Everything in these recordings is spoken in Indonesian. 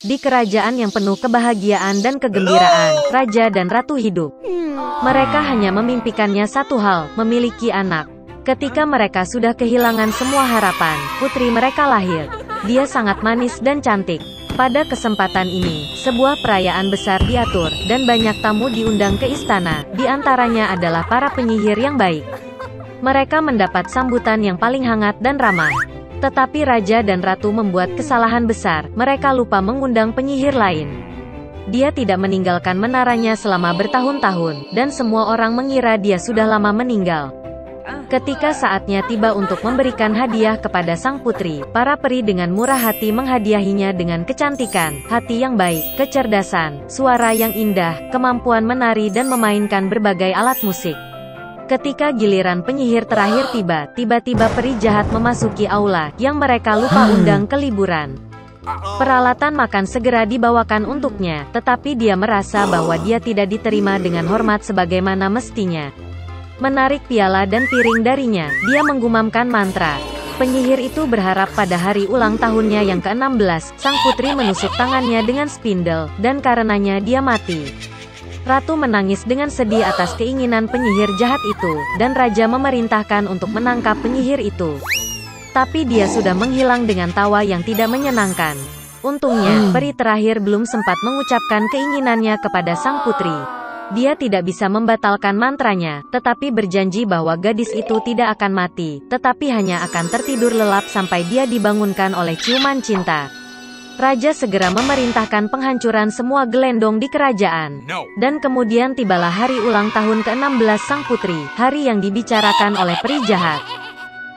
Di kerajaan yang penuh kebahagiaan dan kegembiraan, raja dan ratu hidup. Mereka hanya memimpikannya satu hal, memiliki anak. Ketika mereka sudah kehilangan semua harapan, putri mereka lahir. Dia sangat manis dan cantik. Pada kesempatan ini, sebuah perayaan besar diatur, dan banyak tamu diundang ke istana, di antaranya adalah para penyihir yang baik. Mereka mendapat sambutan yang paling hangat dan ramah. Tetapi raja dan ratu membuat kesalahan besar, mereka lupa mengundang penyihir lain. Dia tidak meninggalkan menaranya selama bertahun-tahun, dan semua orang mengira dia sudah lama meninggal. Ketika saatnya tiba untuk memberikan hadiah kepada sang putri, para peri dengan murah hati menghadiahinya dengan kecantikan, hati yang baik, kecerdasan, suara yang indah, kemampuan menari dan memainkan berbagai alat musik. Ketika giliran penyihir terakhir tiba, tiba-tiba peri jahat memasuki aula, yang mereka lupa undang ke liburan. Peralatan makan segera dibawakan untuknya, tetapi dia merasa bahwa dia tidak diterima dengan hormat sebagaimana mestinya. Menarik piala dan piring darinya, dia menggumamkan mantra. Penyihir itu berharap pada hari ulang tahunnya yang ke-16, sang putri menusuk tangannya dengan spindel, dan karenanya dia mati. Ratu menangis dengan sedih atas keinginan penyihir jahat itu, dan raja memerintahkan untuk menangkap penyihir itu. Tapi dia sudah menghilang dengan tawa yang tidak menyenangkan. Untungnya, peri terakhir belum sempat mengucapkan keinginannya kepada sang putri. Dia tidak bisa membatalkan mantranya, tetapi berjanji bahwa gadis itu tidak akan mati, tetapi hanya akan tertidur lelap sampai dia dibangunkan oleh ciuman cinta. Raja segera memerintahkan penghancuran semua gelendong di kerajaan. Dan kemudian tibalah hari ulang tahun ke-16 sang putri, hari yang dibicarakan oleh peri jahat.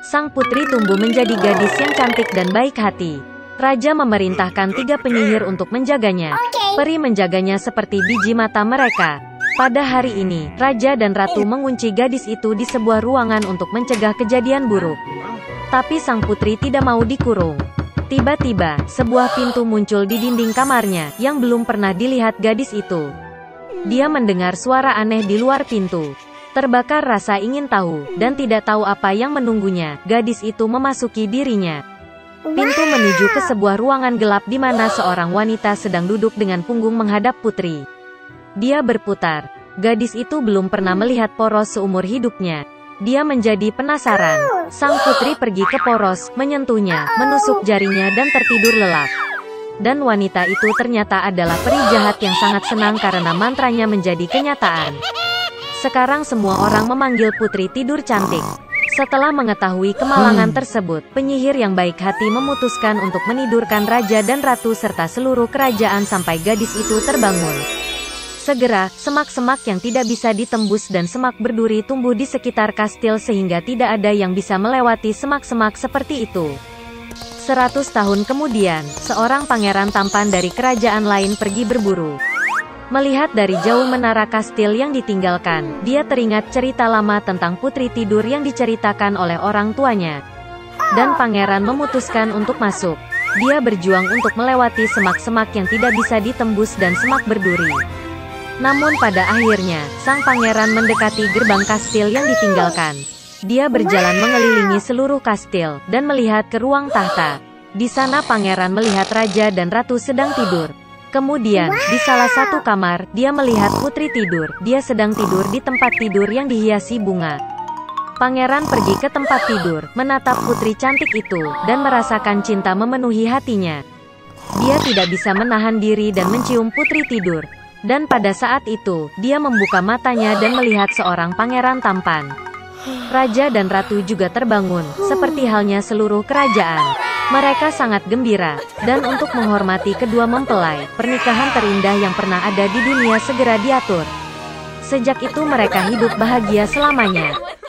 Sang putri tumbuh menjadi gadis yang cantik dan baik hati. Raja memerintahkan 3 penyihir untuk menjaganya. Peri menjaganya seperti biji mata mereka. Pada hari ini, raja dan ratu mengunci gadis itu di sebuah ruangan untuk mencegah kejadian buruk. Tapi sang putri tidak mau dikurung. Tiba-tiba, sebuah pintu muncul di dinding kamarnya, yang belum pernah dilihat gadis itu. Dia mendengar suara aneh di luar pintu. Terbakar rasa ingin tahu, dan tidak tahu apa yang menunggunya, gadis itu memasuki dirinya. Pintu menuju ke sebuah ruangan gelap di mana seorang wanita sedang duduk dengan punggung menghadap putri. Dia berputar. Gadis itu belum pernah melihat poros seumur hidupnya. Dia menjadi penasaran. Sang putri pergi ke poros, menyentuhnya, menusuk jarinya dan tertidur lelap. Dan wanita itu ternyata adalah peri jahat yang sangat senang karena mantranya menjadi kenyataan. Sekarang semua orang memanggil putri tidur cantik. Setelah mengetahui kemalangan tersebut, penyihir yang baik hati memutuskan untuk menidurkan raja dan ratu serta seluruh kerajaan sampai gadis itu terbangun. Segera, semak-semak yang tidak bisa ditembus dan semak berduri tumbuh di sekitar kastil sehingga tidak ada yang bisa melewati semak-semak seperti itu. 100 tahun kemudian, seorang pangeran tampan dari kerajaan lain pergi berburu. Melihat dari jauh menara kastil yang ditinggalkan, dia teringat cerita lama tentang putri tidur yang diceritakan oleh orang tuanya. Dan pangeran memutuskan untuk masuk. Dia berjuang untuk melewati semak-semak yang tidak bisa ditembus dan semak berduri. Namun pada akhirnya, sang pangeran mendekati gerbang kastil yang ditinggalkan. Dia berjalan mengelilingi seluruh kastil, dan melihat ke ruang tahta. Di sana pangeran melihat raja dan ratu sedang tidur. Kemudian, di salah satu kamar, dia melihat putri tidur. Dia sedang tidur di tempat tidur yang dihiasi bunga. Pangeran pergi ke tempat tidur, menatap putri cantik itu, dan merasakan cinta memenuhi hatinya. Dia tidak bisa menahan diri dan mencium putri tidur. Dan pada saat itu, dia membuka matanya dan melihat seorang pangeran tampan. Raja dan ratu juga terbangun, seperti halnya seluruh kerajaan. Mereka sangat gembira, dan untuk menghormati kedua mempelai, pernikahan terindah yang pernah ada di dunia segera diatur. Sejak itu mereka hidup bahagia selamanya.